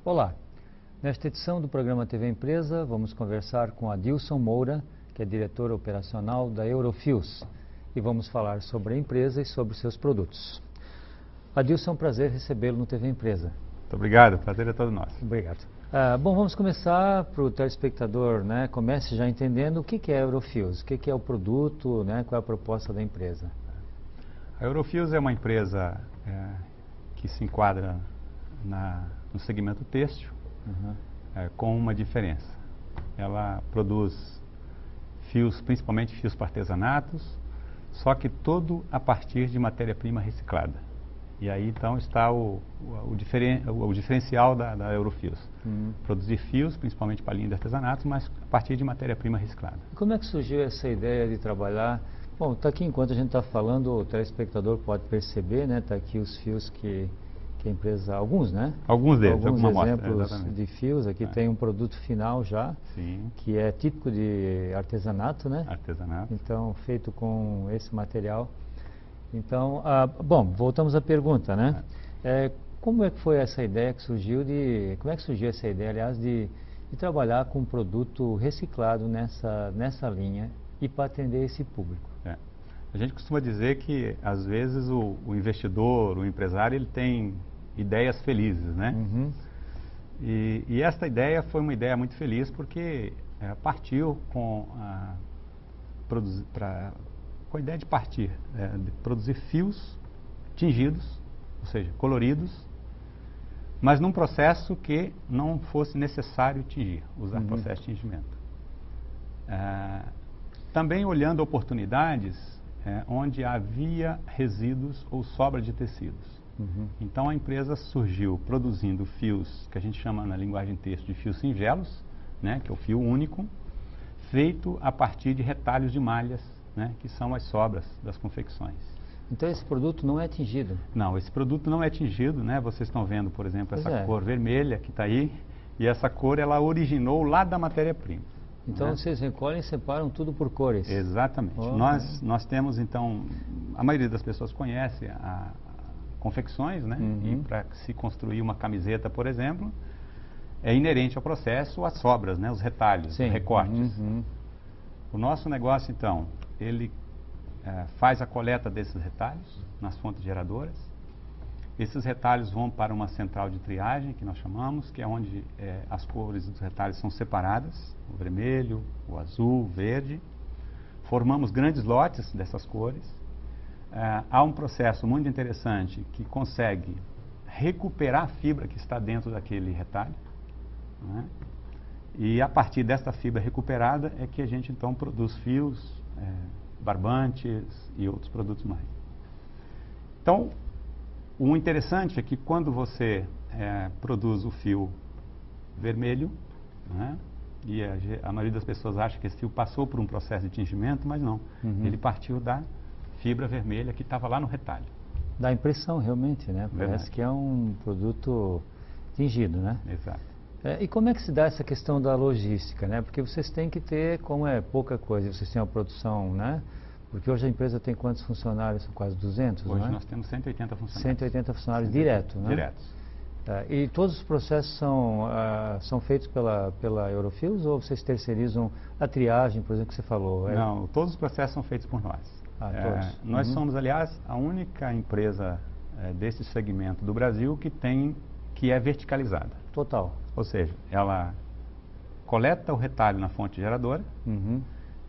Olá, nesta edição do programa TV Empresa vamos conversar com Adilson Moura, que é diretor operacional da Eurofius, e vamos falar sobre a empresa e sobre seus produtos. Adilson, é um prazer recebê-lo no TV Empresa. Muito obrigado, o prazer é todo nosso. Obrigado. Bom, vamos começar para o telespectador, né? Comece já entendendo o que é a Eurofius, o que é o produto, né? Qual é a proposta da empresa. A Eurofius é uma empresa que se enquadra no segmento têxtil, com uma diferença. Ela produz fios, principalmente fios para artesanatos, só que tudo a partir de matéria-prima reciclada. E aí então está o diferencial da Eurofius. Produzir fios, principalmente para a linha de artesanatos, mas a partir de matéria-prima reciclada. Como é que surgiu essa ideia de trabalhar? Bom, está aqui enquanto a gente está falando, o telespectador pode perceber, né? Está aqui os fios que a empresa, alguns, né? Alguns deles, alguns alguma exemplos amostra, de fios. Aqui tem um produto final já, Sim. que é típico de artesanato, né? Artesanato. Então, feito com esse material. Então, bom, voltamos à pergunta, né? Como é que foi essa ideia que surgiu como é que surgiu essa ideia, aliás, de trabalhar com um produto reciclado nessa linha e para atender esse público? A gente costuma dizer que, às vezes, o investidor, o empresário, ele tem ideias felizes, né? E esta ideia foi uma ideia muito feliz porque partiu com a ideia de partir, de produzir fios tingidos, ou seja, coloridos, mas num processo que não fosse necessário tingir, usar processo de tingimento. Também olhando oportunidades onde havia resíduos ou sobra de tecidos. Então a empresa surgiu produzindo fios, que a gente chama na linguagem têxtil de fios singelos, né, que é o fio único, feito a partir de retalhos de malhas, né, que são as sobras das confecções. Então esse produto não é tingido? Não, esse produto não é tingido, né? Vocês estão vendo, por exemplo, essa cor vermelha que está aí, e essa cor ela originou lá da matéria-prima. Então vocês recolhem e separam tudo por cores? Exatamente. Nós temos então, a maioria das pessoas conhece confecções, né? E para se construir uma camiseta, por exemplo, é inerente ao processo as sobras, né? Os retalhos, os recortes. O nosso negócio, então, ele faz a coleta desses retalhos nas fontes geradoras. Esses retalhos vão para uma central de triagem, que nós chamamos, que é onde as cores dos retalhos são separadas, o vermelho, o azul, o verde. Formamos grandes lotes dessas cores. Há um processo muito interessante que consegue recuperar a fibra que está dentro daquele retalho, né? E a partir dessa fibra recuperada é que a gente então produz fios, barbantes e outros produtos mais. Então, o interessante é que quando você produz o fio vermelho, né, e a maioria das pessoas acha que esse fio passou por um processo de tingimento, mas não. Ele partiu da fibra vermelha que estava lá no retalho. Dá impressão realmente, né? Parece que é um produto tingido, né? Exato. E como é que se dá essa questão da logística, né? Porque vocês têm que ter, como é pouca coisa, vocês têm uma produção, né? Porque hoje a empresa tem quantos funcionários? São quase 200, Hoje não é? nós temos 180 funcionários. 180 funcionários direto, né? Diretos. E todos os processos são feitos pela Eurofius ou vocês terceirizam a triagem, por exemplo, que você falou? Não, todos os processos são feitos por nós. Todos. Nós somos, aliás, a única empresa desse segmento do Brasil que é verticalizada. Total. Ou seja, ela coleta o retalho na fonte geradora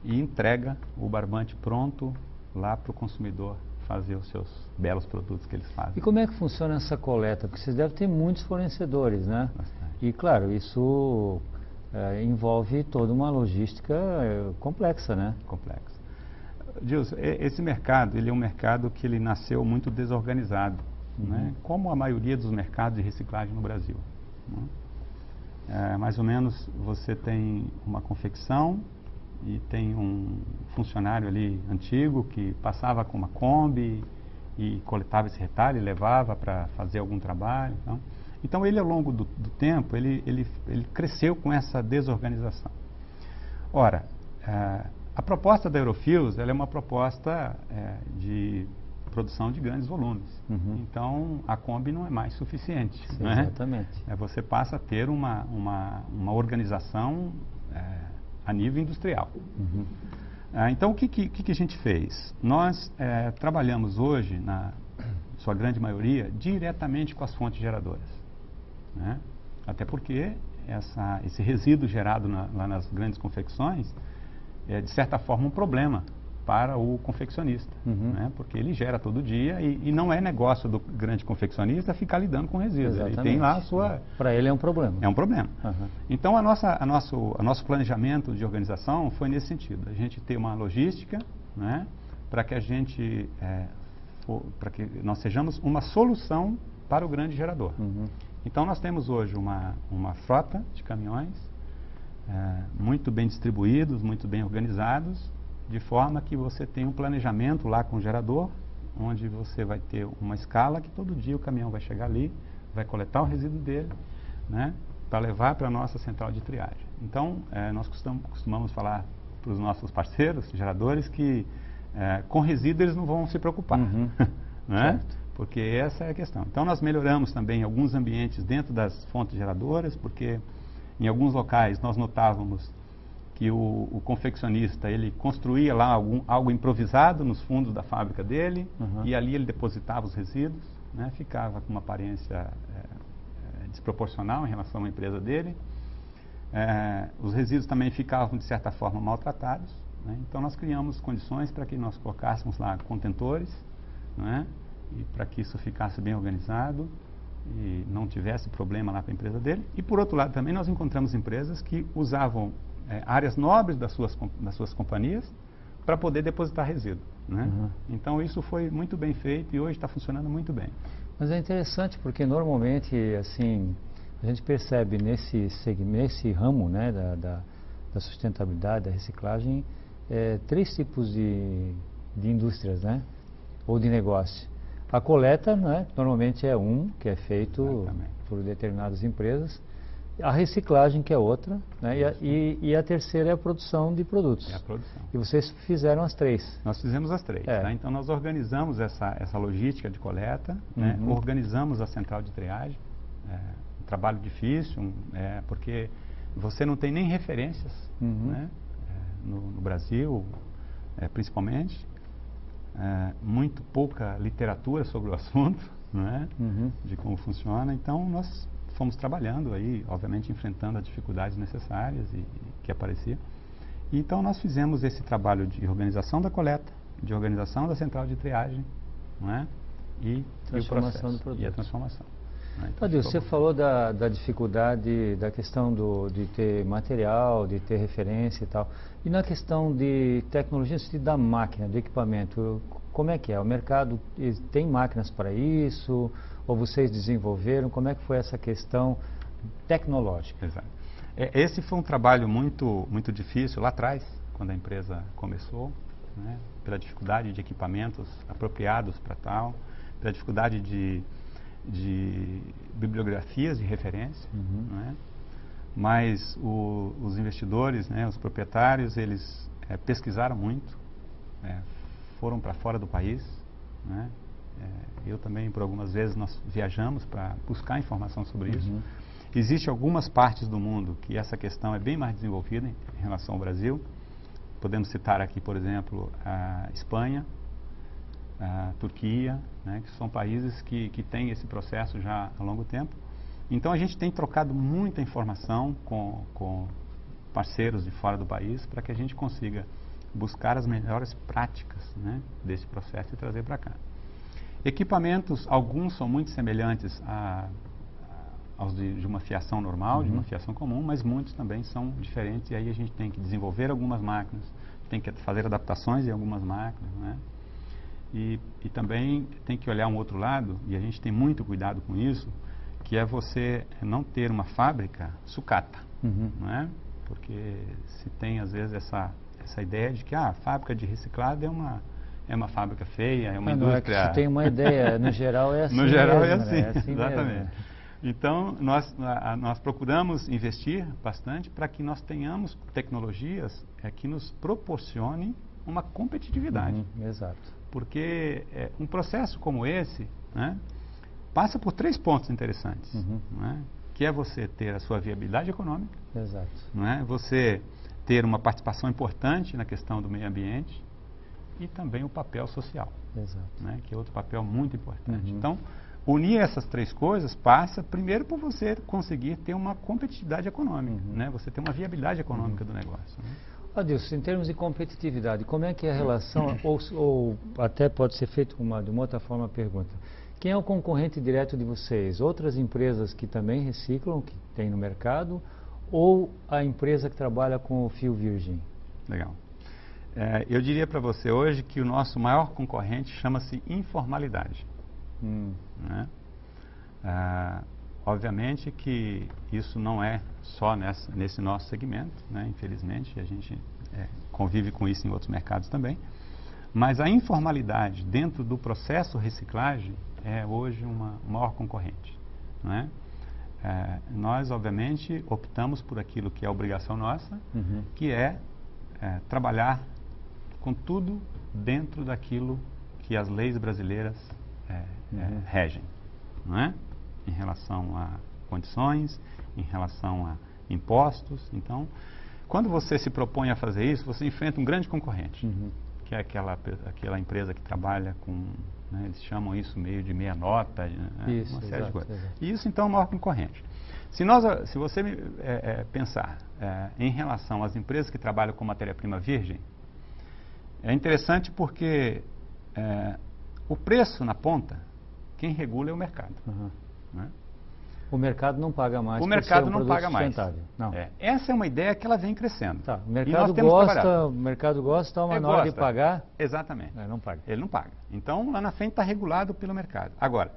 e entrega o barbante pronto lá para o consumidor fazer os seus belos produtos que eles fazem. E como é que funciona essa coleta? Porque vocês devem ter muitos fornecedores, né? Bastante. E claro, isso envolve toda uma logística complexa, né? Complexa. Gilson, esse mercado, ele é um mercado que ele nasceu muito desorganizado, né? Como a maioria dos mercados de reciclagem no Brasil, né? Mais ou menos você tem uma confecção e tem um funcionário ali antigo que passava com uma Kombi e coletava esse retalho e levava para fazer algum trabalho. Então ele ao longo do tempo, ele cresceu com essa desorganização. Ora, A proposta da Eurofios, ela é uma proposta de produção de grandes volumes. Então, a Kombi não é mais suficiente. Sim, né? Exatamente. Você passa a ter uma organização a nível industrial. Então, o que a gente fez? Nós trabalhamos hoje, na sua grande maioria, diretamente com as fontes geradoras. Né? Até porque esse resíduo gerado lá nas grandes confecções é, de certa forma, um problema para o confeccionista, né? Porque ele gera todo dia e não é negócio do grande confeccionista ficar lidando com resíduos. Exatamente. Ele tem lá a sua... Para ele é um problema. É um problema. Então, nosso planejamento de organização foi nesse sentido. A gente ter uma logística, né? Para que a gente... para que nós sejamos uma solução para o grande gerador. Então, nós temos hoje uma frota de caminhões muito bem distribuídos, muito bem organizados, de forma que você tem um planejamento lá com o gerador, onde você vai ter uma escala que todo dia o caminhão vai chegar ali, vai coletar o resíduo dele, né, para levar para a nossa central de triagem. Então, nós costumamos falar para os nossos parceiros, geradores, que com resíduo eles não vão se preocupar, né? Porque essa é a questão. Então, nós melhoramos também alguns ambientes dentro das fontes geradoras, porque em alguns locais nós notávamos que o confeccionista, ele construía lá algo improvisado nos fundos da fábrica dele, e ali ele depositava os resíduos, né? Ficava com uma aparência desproporcional em relação à empresa dele. Os resíduos também ficavam, de certa forma, maltratados, né? Então nós criamos condições para que nós colocássemos lá contentores, né? E para que isso ficasse bem organizado e não tivesse problema lá para a empresa dele. E por outro lado também nós encontramos empresas que usavam áreas nobres das suas companhias para poder depositar resíduo, né? Então isso foi muito bem feito e hoje está funcionando muito bem. Mas é interessante porque normalmente assim a gente percebe nesse ramo, né, da sustentabilidade, da reciclagem, três tipos de indústrias, né, ou de negócio. A coleta, né, normalmente é que é feito por determinadas empresas. A reciclagem, que é outra, né? E a terceira é a produção de produtos. É a produção. E vocês fizeram as três. Nós fizemos as três. Tá? Então, nós organizamos essa logística de coleta, né? Organizamos a central de triagem. Um trabalho difícil, porque você não tem nem referências, né? No Brasil, principalmente. Muito pouca literatura sobre o assunto, né? De como funciona. Então, nós fomos trabalhando aí, obviamente enfrentando as dificuldades necessárias e que apareciam. Então nós fizemos esse trabalho de organização da coleta, de organização da central de triagem, não é? E o processo do produto. E a transformação. Né? Então, Adil, você falou da dificuldade, da questão de ter material, de ter referência e tal. E na questão de tecnologia, no sentido da máquina, do equipamento, como é que é? O mercado tem máquinas para isso? Ou vocês desenvolveram? Como é que foi essa questão tecnológica? Exato. Esse foi um trabalho muito difícil lá atrás, quando a empresa começou, né? Pela dificuldade de equipamentos apropriados para tal, pela dificuldade de bibliografias de referência, né? Mas os investidores, né, os proprietários, eles pesquisaram muito, foram para fora do país, né? Eu também, por algumas vezes, nós viajamos para buscar informação sobre isso. Existem algumas partes do mundo que essa questão é bem mais desenvolvida em relação ao Brasil. Podemos citar aqui, por exemplo, a Espanha, a Turquia, né, que são países que têm esse processo já há longo tempo. Então, a gente tem trocado muita informação com parceiros de fora do país para que a gente consiga buscar as melhores práticas, né, desse processo e trazer para cá. Equipamentos, alguns são muito semelhantes aos de uma fiação normal, de uma fiação comum, mas muitos também são diferentes, e aí a gente tem que desenvolver algumas máquinas, tem que fazer adaptações em algumas máquinas, né? E também tem que olhar um outro lado, e a gente tem muito cuidado com isso, que é você não ter uma fábrica sucata, né? Porque se tem às vezes essa ideia de que a fábrica de reciclado é uma fábrica feia, é uma indústria... Não, é que se tem uma ideia, no geral é assim. No geral mesmo, é assim, né? É assim exatamente. Mesmo. Então, nós procuramos investir bastante para que nós tenhamos tecnologias que nos proporcionem uma competitividade. Exato. Porque um processo como esse, né, passa por 3 pontos interessantes, né, que é você ter a sua viabilidade econômica, Exato. né, você ter uma participação importante na questão do meio ambiente e também o papel social, Exato. né, que é outro papel muito importante. Então, unir essas 3 coisas passa primeiro por você conseguir ter uma competitividade econômica, né, você ter uma viabilidade econômica do negócio. Né? Adilson, em termos de competitividade, como é que é a relação, ou até pode ser feito de uma outra forma a pergunta, quem é o concorrente direto de vocês? Outras empresas que também reciclam, que tem no mercado, ou a empresa que trabalha com o fio virgem? Legal. Eu diria para você hoje que o nosso maior concorrente chama-se informalidade. Né? Obviamente que isso não é só nesse nosso segmento, né? Infelizmente, a gente convive com isso em outros mercados também, mas a informalidade dentro do processo reciclagem é hoje uma maior concorrente. Né? Nós, obviamente, optamos por aquilo que é obrigação nossa, que é trabalhar com tudo dentro daquilo que as leis brasileiras regem, não é? Em relação a condições, em relação a impostos. Então, quando você se propõe a fazer isso, você enfrenta um grande concorrente, que é aquela empresa que trabalha com, né, eles chamam isso meio de meia nota, né, uma série de coisas. Exato. E isso, então, é o maior concorrente. Se você pensar em relação às empresas que trabalham com matéria-prima virgem, é interessante porque o preço na ponta, quem regula é o mercado. Né? O mercado não paga mais. O mercado não paga mais. Não. Essa é uma ideia que ela vem crescendo. Tá. O mercado gosta, mas na hora de pagar... Exatamente. Não paga. Ele não paga. Então, lá na frente está regulado pelo mercado. Agora,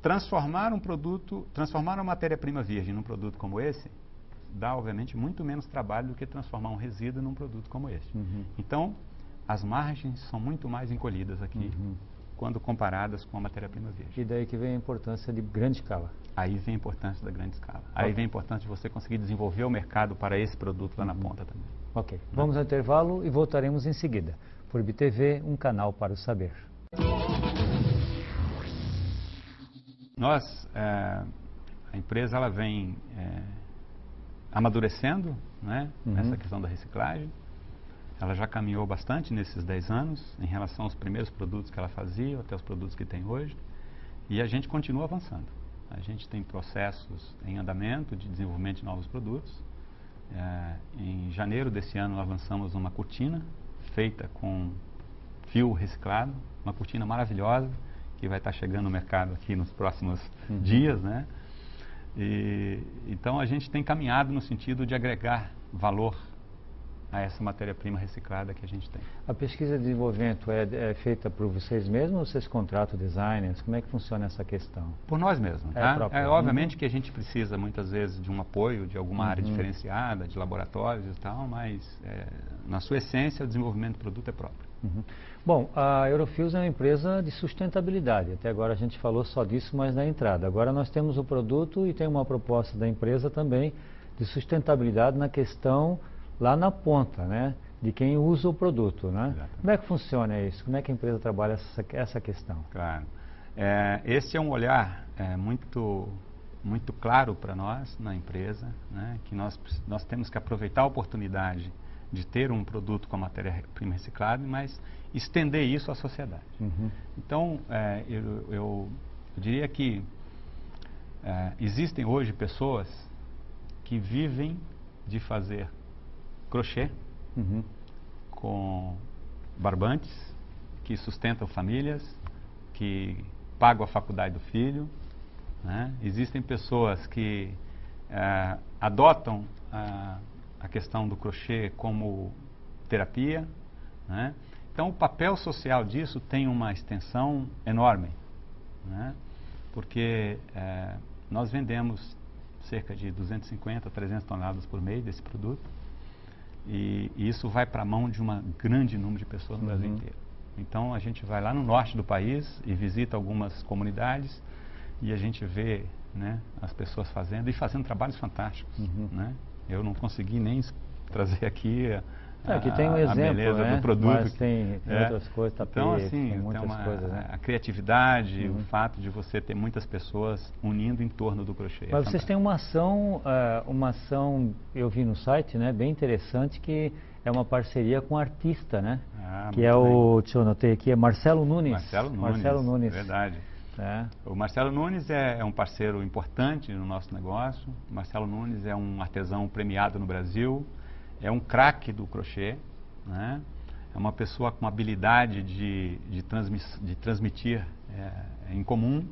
transformar uma matéria-prima virgem num produto como esse, dá, obviamente, muito menos trabalho do que transformar um resíduo num produto como esse. Então, as margens são muito mais encolhidas aqui, quando comparadas com a matéria-prima virgem. E daí que vem a importância de grande escala. Aí vem a importância da grande escala. Aí vem a importância de você conseguir desenvolver o mercado para esse produto lá na ponta também. Ok. Vamos ao intervalo e voltaremos em seguida. FURB TV, um canal para o saber. A empresa ela vem amadurecendo, né, nessa questão da reciclagem. Ela já caminhou bastante nesses 10 anos em relação aos primeiros produtos que ela fazia até os produtos que tem hoje. E a gente continua avançando. A gente tem processos em andamento de desenvolvimento de novos produtos. Em janeiro desse ano nós lançamos uma cortina feita com fio reciclado, uma cortina maravilhosa que vai estar chegando no mercado aqui nos próximos dias, né? Então a gente tem caminhado no sentido de agregar valor a essa matéria-prima reciclada que a gente tem. A pesquisa de desenvolvimento é feita por vocês mesmos ou vocês contratam designers? Como é que funciona essa questão? Por nós mesmos. Obviamente que a gente precisa muitas vezes de um apoio de alguma área diferenciada, de laboratórios e tal, mas na sua essência o desenvolvimento do produto é próprio. Bom, a Eurofios é uma empresa de sustentabilidade. Até agora a gente falou só disso, mas na entrada. Agora nós temos o produto e tem uma proposta da empresa também de sustentabilidade na questão lá na ponta, né, de quem usa o produto, né? Exatamente. Como é que funciona isso? Como é que a empresa trabalha essa questão? Claro. Esse é um olhar muito claro para nós na empresa, né, que nós temos que aproveitar a oportunidade de ter um produto com a matéria-prima reciclada, mas estender isso à sociedade. Então, eu diria que existem hoje pessoas que vivem de fazer crochê com barbantes, que sustentam famílias, que pagam a faculdade do filho, né? Existem pessoas que adotam a questão do crochê como terapia, né? Então o papel social disso tem uma extensão enorme, né? Porque nós vendemos cerca de 250 a 300 toneladas por mês desse produto. E isso vai para a mão de um grande número de pessoas no Brasil inteiro. Então a gente vai lá no norte do país e visita algumas comunidades e a gente vê, né, as pessoas fazendo trabalhos fantásticos, né? Eu não consegui nem trazer aqui aqui tem um exemplo, a beleza, né, do produto. Mas tem outras coisas, tapete, então, assim, tem muitas coisas, né? A criatividade, o fato de você ter muitas pessoas unindo em torno do crochê. Mas vocês têm uma ação, eu vi no site, né, bem interessante, que é uma parceria com um artista, né? Que é deixa eu anotar aqui, é Marcelo Nunes. Marcelo Nunes, verdade. O Marcelo Nunes é um parceiro importante no nosso negócio. O Marcelo Nunes é um artesão premiado no Brasil, é um craque do crochê, né? É uma pessoa com habilidade de transmitir em comum.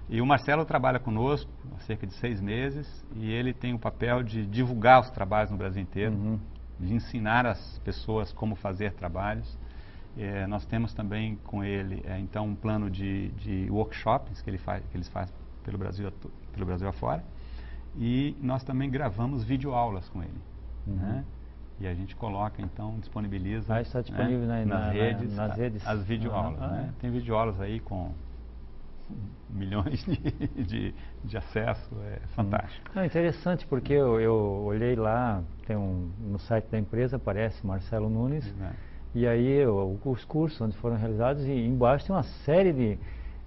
E o Marcelo trabalha conosco há cerca de 6 meses e ele tem o papel de divulgar os trabalhos no Brasil inteiro, de ensinar as pessoas como fazer trabalhos. Nós temos também com ele então um plano de workshops que eles fazem pelo Brasil afora, e nós também gravamos videoaulas com ele, né? E a gente coloca, então, disponibiliza, está disponível, né, nas redes as videoaulas, né? É. Tem videoaulas aí com milhões de acesso, é fantástico. É interessante, porque eu olhei lá, no site da empresa aparece Marcelo Nunes, e aí os cursos onde foram realizados, e embaixo tem uma série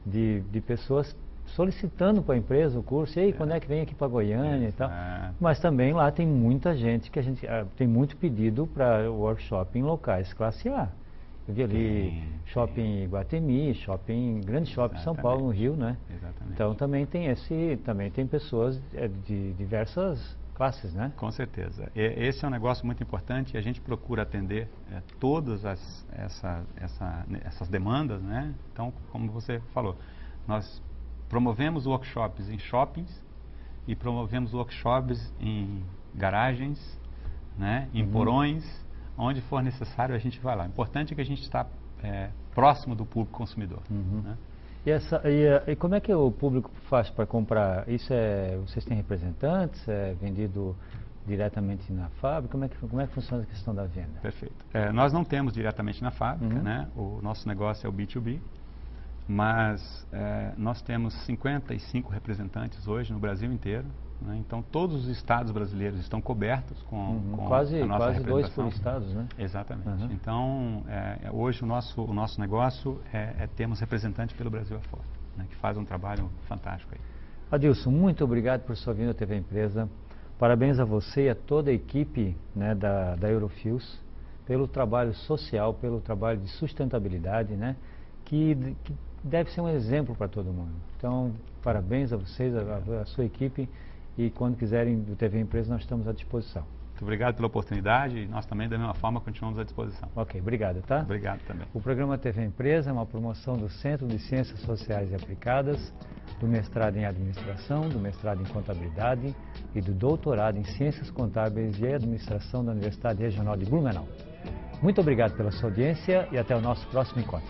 de pessoas solicitando para a empresa o curso, e aí quando é que vem aqui para Goiânia e tal. Mas também lá tem muita gente que tem muito pedido para workshop em locais classe A. Eu vi ali shopping Iguatemi, grande shopping em São Paulo, no Rio, né? Exatamente. Então também tem pessoas de diversas classes, né? Com certeza. Esse é um negócio muito importante e a gente procura atender todas essas demandas, né? Então, como você falou, nós promovemos workshops em shoppings e promovemos workshops em garagens, né? Em porões, onde for necessário a gente vai lá. O importante é que a gente está próximo do público consumidor. Né? E como é que o público faz para comprar? Vocês têm representantes? É vendido diretamente na fábrica? Como é que funciona a questão da venda? Perfeito. Nós não temos diretamente na fábrica, né? O nosso negócio é o B2B, mas nós temos 55 representantes hoje no Brasil inteiro. Né? Então todos os estados brasileiros estão cobertos com quase a nossa quase representação. 2 por estados, né? Exatamente. Então hoje o nosso negócio termos representantes pelo Brasil afora, né? Que faz um trabalho fantástico aí. Adilson, muito obrigado por sua vinda à TV Empresa. Parabéns a você e a toda a equipe, né, da Eurofios pelo trabalho social, pelo trabalho de sustentabilidade, né, que deve ser um exemplo para todo mundo. Então, parabéns a vocês, a sua equipe, e quando quiserem do TV Empresa nós estamos à disposição. Muito obrigado pela oportunidade e nós também, da mesma forma, continuamos à disposição. Ok, obrigado, tá? Obrigado também. O programa TV Empresa é uma promoção do Centro de Ciências Sociais e Aplicadas, do mestrado em Administração, do mestrado em Contabilidade e do doutorado em Ciências Contábeis e Administração da Universidade Regional de Blumenau. Muito obrigado pela sua audiência e até o nosso próximo encontro.